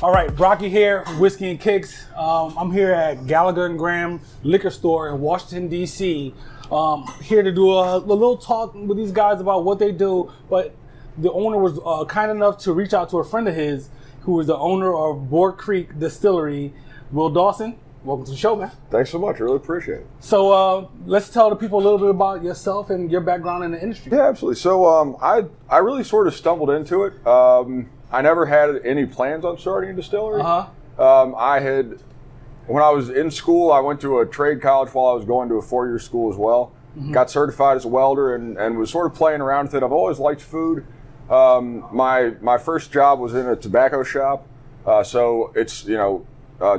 All right, Brocky here, Whiskey and Kicks. I'm here at Gallagher and Graham Liquor Store in Washington, D.C. Here to do a little talk with these guys about what they do. But the owner was kind enough to reach out to a friend of his who is the owner of Boar Creek Distillery, Will Dawson. Welcome to the show, man. Thanks so much. I really appreciate it. So let's tell the people a little bit about yourself and your background in the industry. Yeah, absolutely. So I really sort of stumbled into it. I never had any plans on starting a distillery. When I was in school, I went to a trade college while I was going to a 4-year school as well. Got certified as a welder and was sort of playing around with it. I've always liked food. My first job was in a tobacco shop. So it's,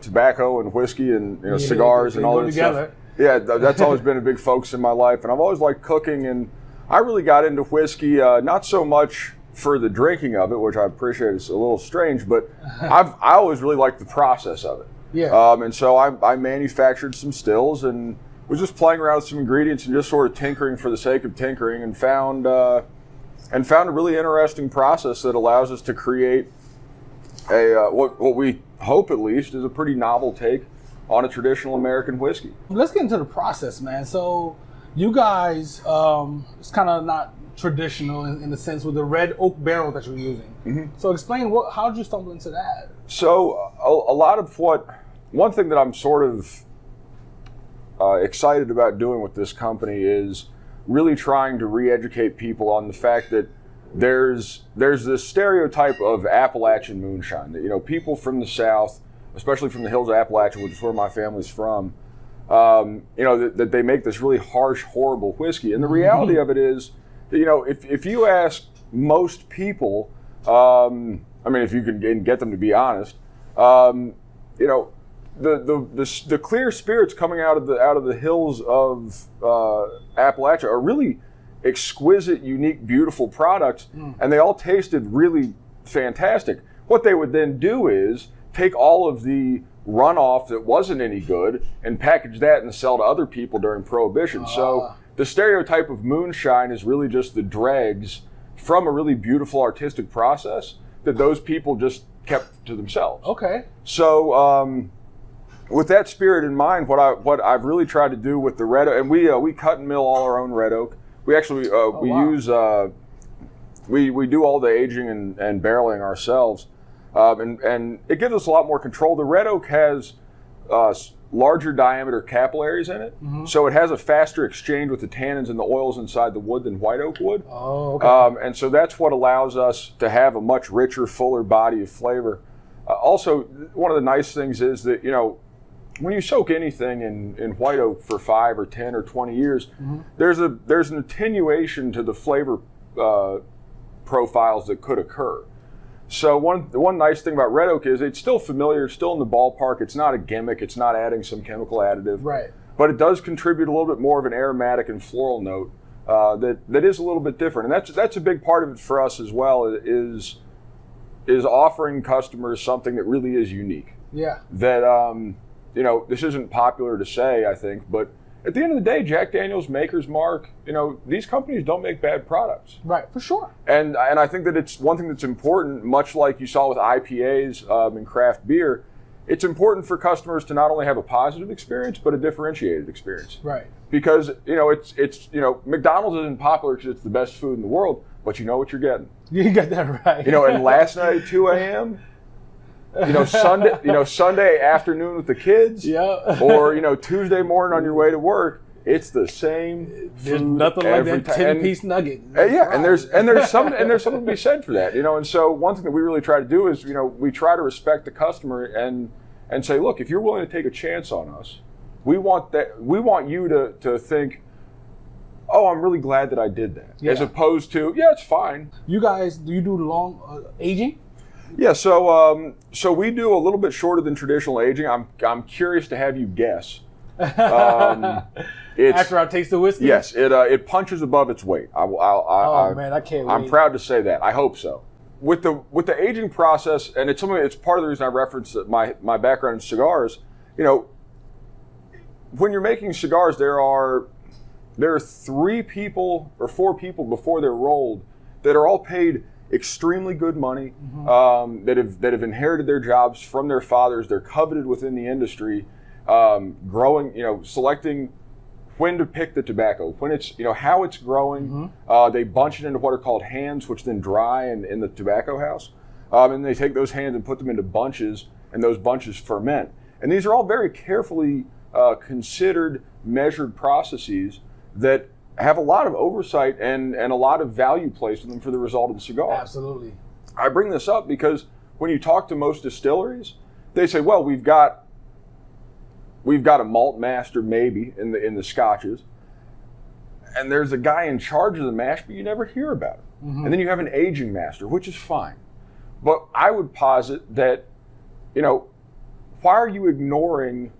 tobacco and whiskey and cigars and all that stuff. Yeah, that's always been a big focus in my life. And I've always liked cooking. And I really got into whiskey, not so much for the drinking of it, which I appreciate. It's a little strange, but I always really liked the process of it. Yeah. And so I manufactured some stills and was just playing around with some ingredients and just sort of tinkering for the sake of tinkering, and found a really interesting process that allows us to create what we hope at least is a pretty novel take on a traditional American whiskey. Let's get into the process, man. So you guys, it's kind of not traditional in the sense with the red oak barrel that you're using. So explain how did you stumble into that? So a lot of one thing that I'm sort of excited about doing with this company is really trying to re-educate people on the fact that there's this stereotype of Appalachian moonshine that people from the South, especially from the hills of Appalachia, which is where my family's from, that they make this really harsh, horrible whiskey. And the reality of it is, if you ask most people, if you can get them to be honest, the clear spirits coming out of the hills of Appalachia are really exquisite, unique, beautiful products, and they all tasted really fantastic. What they would then do is take all of the runoff that wasn't any good and package that and sell to other people during Prohibition. So the stereotype of moonshine is really just the dregs from a really beautiful artistic process that those people just kept to themselves. Okay. So with that spirit in mind, what I've really tried to do with the red oak, and we cut and mill all our own red oak. We actually we do all the aging and barreling ourselves, and it gives us a lot more control. The red oak has larger diameter capillaries in it, so it has a faster exchange with the tannins and the oils inside the wood than white oak would. Oh, okay. And so that's what allows us to have a much richer, fuller body of flavor. Also, one of the nice things is that when you soak anything in white oak for 5 or 10 or 20 years, there's an attenuation to the flavor profiles that could occur. So the one nice thing about red oak is it's still familiar, it's still in the ballpark. It's not a gimmick. It's not adding some chemical additive. Right. But it does contribute a little bit more of an aromatic and floral note that is a little bit different. And that's a big part of it for us as well, is offering customers something that really is unique. Yeah. That this isn't popular to say, I think, but at the end of the day, Jack Daniel's, Maker's Mark, these companies don't make bad products. Right, for sure. And I think that it's one thing that's important, much like you saw with IPAs and craft beer. It's important for customers to not only have a positive experience, but a differentiated experience. Right. Because it's McDonald's isn't popular because it's the best food in the world, but you know what you're getting. You got that right. And last night at 2 a.m. Sunday afternoon with the kids, or Tuesday morning on your way to work, it's the same. There's food nothing like every that time. 10-piece nugget. And there's something to be said for that, And so one thing that we really try to do is, we try to respect the customer and say, look, if you're willing to take a chance on us, we want you to think, oh, I'm really glad that I did that, as opposed to, it's fine. You guys, do you do long aging? Yeah, so we do a little bit shorter than traditional aging. I'm curious to have you guess. After I taste the whiskey? Yes, it punches above its weight. Man, I can't wait. I'm proud to say that. I hope so. With the aging process, and it's part of the reason I referenced my background in cigars. When you're making cigars, there are 3 people or 4 people before they're rolled that are all paid extremely good money, that have inherited their jobs from their fathers. They're coveted within the industry, growing, selecting when to pick the tobacco, when it's, how it's growing. They bunch it into what are called hands, which then dry in the tobacco house. And they take those hands and put them into bunches, and those bunches ferment. And these are all very carefully considered, measured processes that have a lot of oversight and a lot of value placed in them for the result of the cigar. Absolutely. I bring this up because when you talk to most distilleries, they say, well, we've got a malt master maybe in the scotches, and there's a guy in charge of the mash, but you never hear about it. And then you have an aging master, which is fine. But I would posit that, why are you ignoring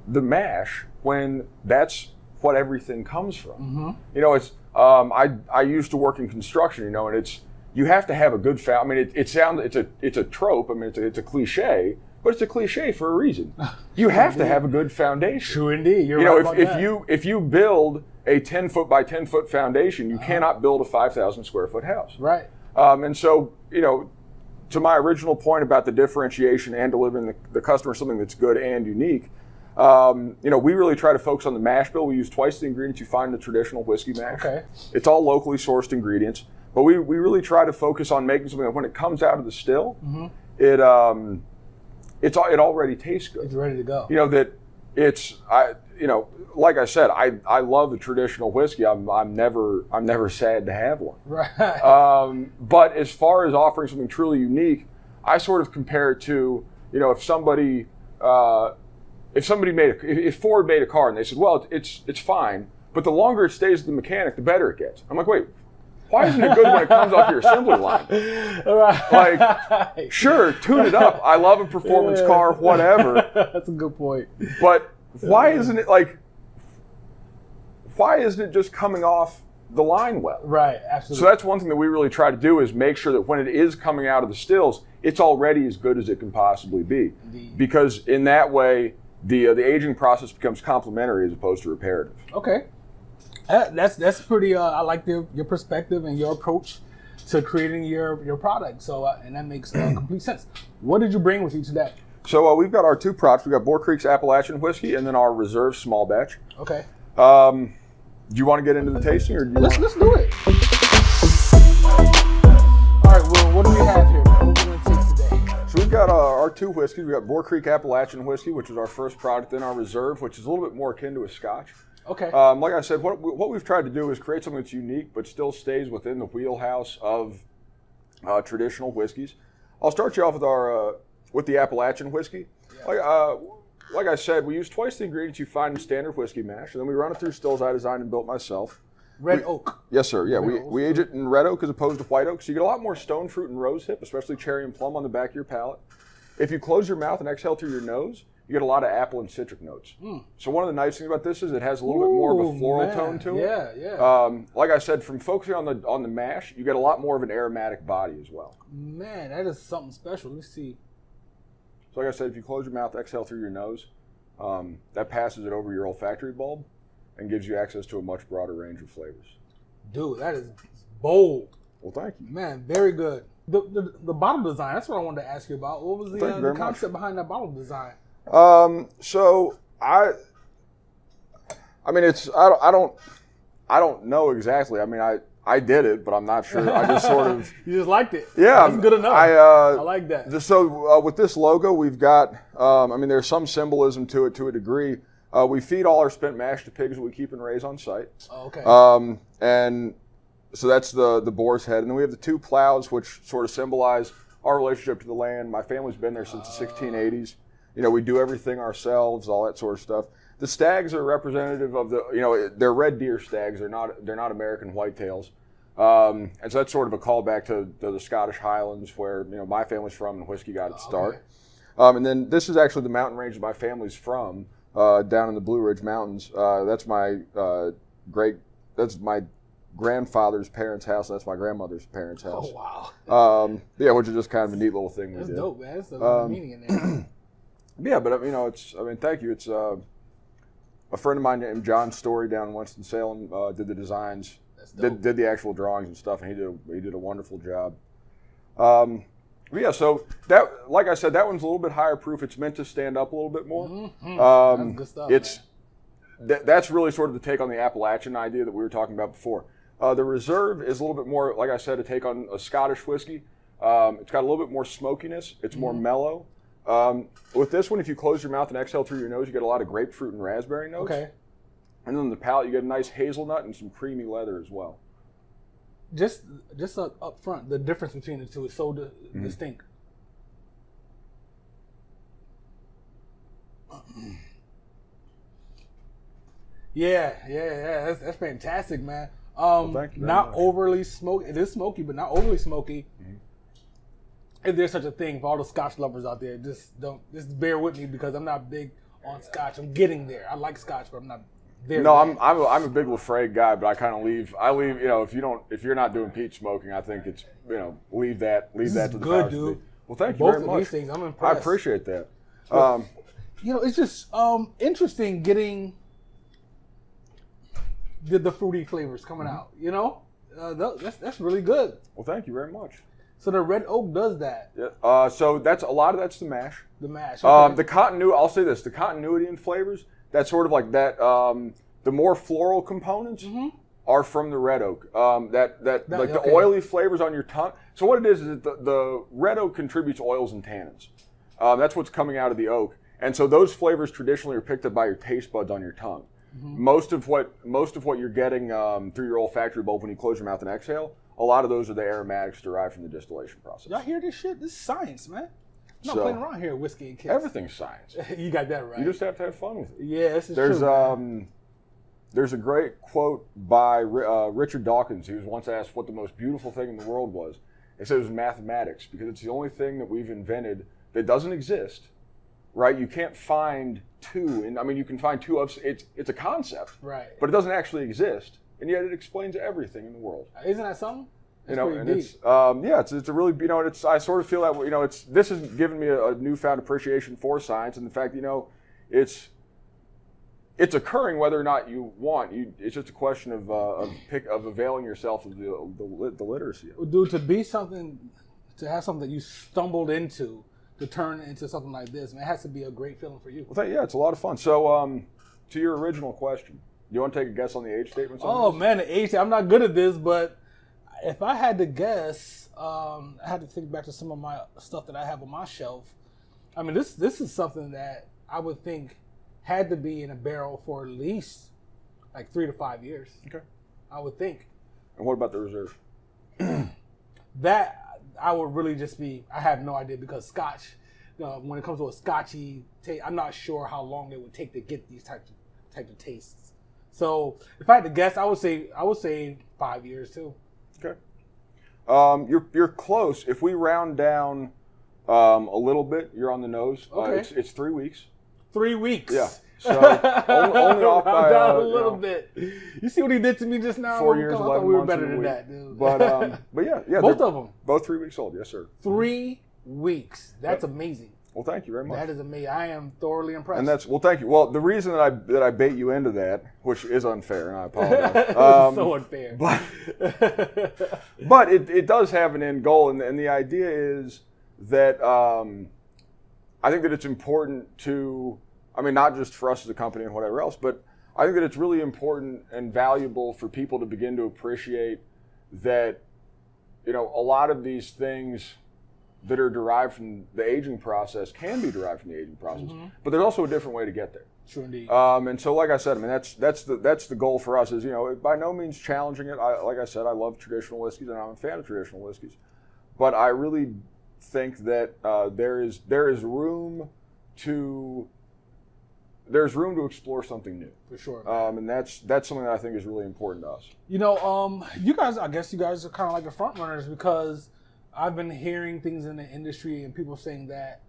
the mash when that's what everything comes from? It's I used to work in construction, and it's, you have to have a good I mean, it's a trope. I mean, it's a cliche, but it's a cliche for a reason. You have to have a good foundation. True indeed. You're right about that. if you build a 10-foot by 10-foot foundation, you cannot build a 5,000 square foot house. Right. And so, to my original point about the differentiation and delivering the customer something that's good and unique, we really try to focus on the mash bill. We use twice the ingredients you find in the traditional whiskey mash. Okay. It's all locally sourced ingredients, but we really try to focus on making something that when it comes out of the still, it already tastes good. It's ready to go. Like I said, I love the traditional whiskey. I'm never sad to have one. Right. But as far as offering something truly unique, I sort of compare it to, if Ford made a car and they said, well, it's fine, but the longer it stays with the mechanic, the better it gets. I'm like, wait, why isn't it good when it comes off your assembly line? Right. Like, sure, tune it up. I love a performance car, whatever. That's a good point. But why isn't it just coming off the line well? Right, absolutely. So that's one thing that we really try to do, is make sure that when it is coming out of the stills, it's already as good as it can possibly be. Indeed. Because in that way, the aging process becomes complementary as opposed to reparative. Okay. That's pretty. I like your perspective and your approach to creating your product. So and that makes complete sense. What did you bring with you today? So we've got our two products. We've got Boar Creek's Appalachian Whiskey and then our Reserve Small Batch. Okay. Do you want to get into the tasting, or do you let's do it. All right. Well, what do we have here? What are we going to taste today? So we've got our two whiskeys. We've got Boar Creek Appalachian Whiskey, which is our first product, then our Reserve, which is a little bit more akin to a Scotch. Okay. Like I said, what we've tried to do is create something that's unique, but still stays within the wheelhouse of traditional whiskeys. I'll start you off with the Appalachian whiskey. Yeah. Like I said, we use twice the ingredients you find in standard whiskey mash, and then we run it through stills I designed and built myself. Red oak. Yes, sir. Yeah, we age it in red oak as opposed to white oak, so you get a lot more stone fruit and rose hip, especially cherry and plum on the back of your palate. If you close your mouth and exhale through your nose, you get a lot of apple and citric notes. So one of the nice things about this is it has a little bit more of a floral tone to it. Yeah. Like I said, from focusing on the mash, you get a lot more of an aromatic body as well. Man, that is something special. Let's see. So like I said, if you close your mouth, exhale through your nose, that passes it over your olfactory bulb and gives you access to a much broader range of flavors. Dude, that is bold. Well, thank you. Man, very good. The bottle design, that's what I wanted to ask you about. What was the concept behind that bottle design? So I mean, I don't know exactly. I mean, I did it, but I'm not sure. I just sort of. You just liked it. Yeah. That's good enough. I like that. So with this logo, we've got, I mean, there's some symbolism to it to a degree. We feed all our spent mash to pigs that we keep and raise on site. Oh, okay. And so that's the boar's head. And then we have the two plows, which sort of symbolize our relationship to the land. My family's been there since the 1680s. We do everything ourselves, all that sort of stuff. The stags are representative of they're red deer stags. They're not American whitetails. And so that's sort of a callback to the Scottish Highlands, where my family's from and whiskey got its start. Okay. And then this is actually the mountain range that my family's from, down in the Blue Ridge Mountains. That's my grandfather's parents' house. That's my grandmother's parents' house. Oh wow! Yeah, which is just kind of a neat little thing we did. That's dope, man. That's the meaning in there. Yeah, but thank you. It's a friend of mine named John Story down in Winston-Salem did the designs, did the actual drawings and stuff, and he did a wonderful job. But yeah, so that, like I said, that one's a little bit higher proof. It's meant to stand up a little bit more. That's good stuff. That's really sort of the take on the Appalachian idea that we were talking about before. The Reserve is a little bit more, like I said, a take on a Scottish whiskey. It's got a little bit more smokiness. It's more mellow. With this one, if you close your mouth and exhale through your nose, you get a lot of grapefruit and raspberry notes. Okay. And then on the palate, you get a nice hazelnut and some creamy leather as well. Just up front, the difference between the two is so distinct. Yeah. That's fantastic, man. Well, thank you very not much. overly smoky. It is smoky, but not overly smoky. If there's such a thing for all the Scotch lovers out there, just bear with me because I'm not big on Scotch. I'm getting there. I like Scotch, but I'm not there. No, yet. I'm a big Lafroig guy, but I kind of leave. You know, if you're not doing peach smoking, I think it's, you know, leave that to the good, powers dude. that be. Well, thank you Both very of much. these things, I'm impressed. I appreciate that. You know, it's just interesting getting the fruity flavors coming out. You know, that's really good. Well, thank you very much. So the red oak does that. Yeah. So that's a lot of that's the mash. The mash. Okay. The continuity. I'll say this: the continuity in flavors. That's sort of like that. The more floral components are from the red oak. The oily flavors on your tongue. So what it is that the red oak contributes oils and tannins. That's what's coming out of the oak, and so those flavors traditionally are picked up by your taste buds on your tongue. Most of what you're getting through your olfactory bulb when you close your mouth and exhale, a lot of those are the aromatics derived from the distillation process. Y'all hear this shit? This is science, man. I'm not playing around here with whiskey and kicks. Everything's science. You got that right. You just have to have fun with it. Yeah, this is true. There's a great quote by Richard Dawkins. He was once asked what the most beautiful thing in the world was. He said it was mathematics, because it's the only thing that we've invented that doesn't exist. Right? You can't find two, and I mean you can find two of it's a concept, right? But it doesn't actually exist, and yet it explains everything in the world. Isn't that something? You know, and it's a really, you know, I sort of feel that, you know, this has given me a newfound appreciation for science and the fact, you know, it's occurring whether or not you want. It's just a question of availing yourself of the literacy. Dude, to have something that you stumbled into to turn into something like this, man, it has to be a great feeling for you. Well, yeah, it's a lot of fun. So, to your original question, do you want to take a guess on the age statements? Oh man, the age. I'm not good at this, but if I had to guess, I had to think back to some of my stuff that I have on my shelf. I mean, this is something that I would think had to be in a barrel for at least like 3 to 5 years. Okay. I would think. And what about the Reserve? That I would really just be, I have no idea, because Scotch, when it comes to a Scotchy taste, I'm not sure how long it would take to get these types of tastes. So if I had to guess, I would say 5 years too. Okay. You're close. If we round down a little bit, you're on the nose. Okay. It's 3 weeks. 3 weeks. Yeah. So only off by down a little bit. You see what he did to me just now? 4 years, I 11 thought we were months better and a than week. that, dude. But yeah, both of them. Both 3 weeks old. Yes, sir. 3 weeks. That's amazing. Well, thank you very much. That is amazing. I am thoroughly impressed. And thank you. Well, the reason that I bait you into that, which is unfair, and I apologize. So unfair. But it does have an end goal, and the idea is that I think that it's important to, I mean, not just for us as a company and whatever else, but I think that it's really important and valuable for people to begin to appreciate that, you know, a lot of these things that are derived from the aging process can be derived from the aging process, but there's also a different way to get there. True indeed. And so, like I said, I mean, that's the goal for us. Is, you know, by no means challenging it. Like I said, I love traditional whiskeys, and I'm a fan of traditional whiskeys, but I really think that there's room to explore something new. For sure. And that's something that I think is really important to us. You know, you guys are kind of like the front runners, because I've been hearing things in the industry and people saying that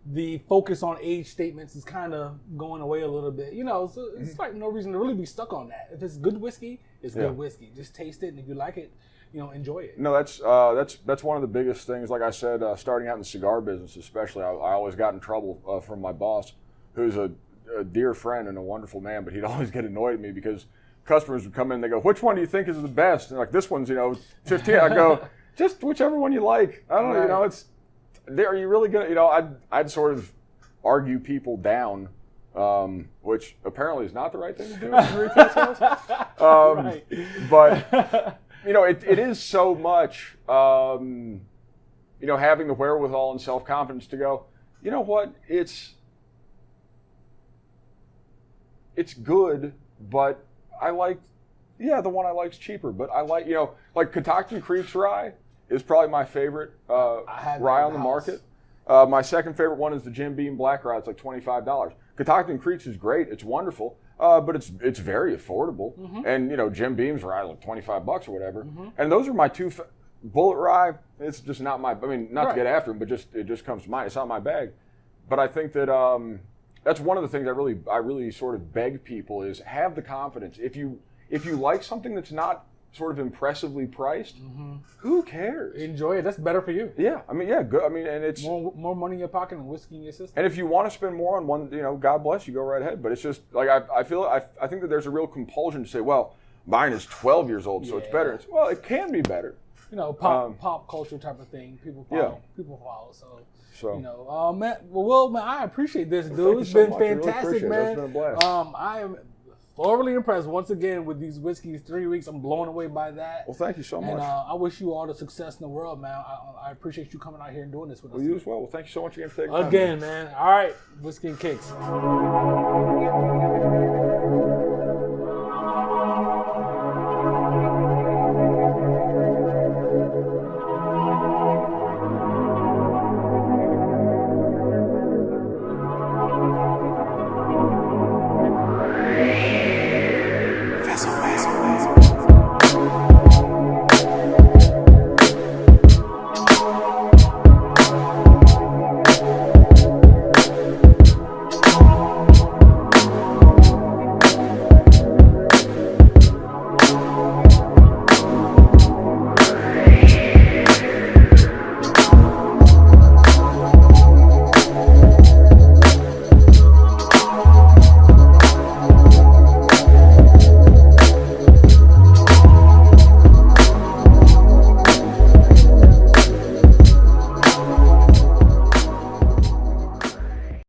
the focus on age statements is kind of going away a little bit. You know, so it's like no reason to really be stuck on that. If it's good whiskey, it's good whiskey. Just taste it, and if you like it, you know, enjoy it. No, that's one of the biggest things. Like I said, starting out in the cigar business, especially, I always got in trouble from my boss, who's a dear friend and a wonderful man, but he'd always get annoyed at me because customers would come in, they go, which one do you think is the best? And like, this one's, you know, 15. I go, just whichever one you like. I don't know, you know, are you really gonna, you know, I'd sort of argue people down, which apparently is not the right thing to do in retail sales. Right. But, you know, it is so much, you know, having the wherewithal and self-confidence to go, you know what, it's good, but I like, the one I like's cheaper, but I like, you know, like Catoctin Creek's rye is probably my favorite rye on the market. My second favorite one is the Jim Beam Black Rye. It's like $25. Catoctin Creek's is great. It's wonderful, but it's very affordable. And, you know, Jim Beam's rye is like $25 or whatever. And those are my two. Bullet Rye, it's just not my, I mean, not to get after them, but it just comes to mind. It's not my bag. But I think that that's one of the things I really sort of beg people is have the confidence. If you like something that's not sort of impressively priced, who cares? Enjoy it. That's better for you. Yeah, I mean, yeah, good. I mean, and it's more money in your pocket and whiskey in your system. And if you want to spend more on one, you know, God bless you, go right ahead. But it's just like I think that there's a real compulsion to say, well, mine is 12 years old, so it's better. It's, well, it can be better. You know, pop culture type of thing. People follow. So, you know, man. Well, man, I appreciate this, dude. It's been fantastic, man. It's been a blast. I am thoroughly impressed once again with these whiskeys. 3 weeks, I'm blown away by that. Well, thank you so much. And I wish you all the success in the world, man. I appreciate you coming out here and doing this with us. Well, you as well. Well, thank you so much again for taking time. Again, man. All right, Whiskey and Kicks.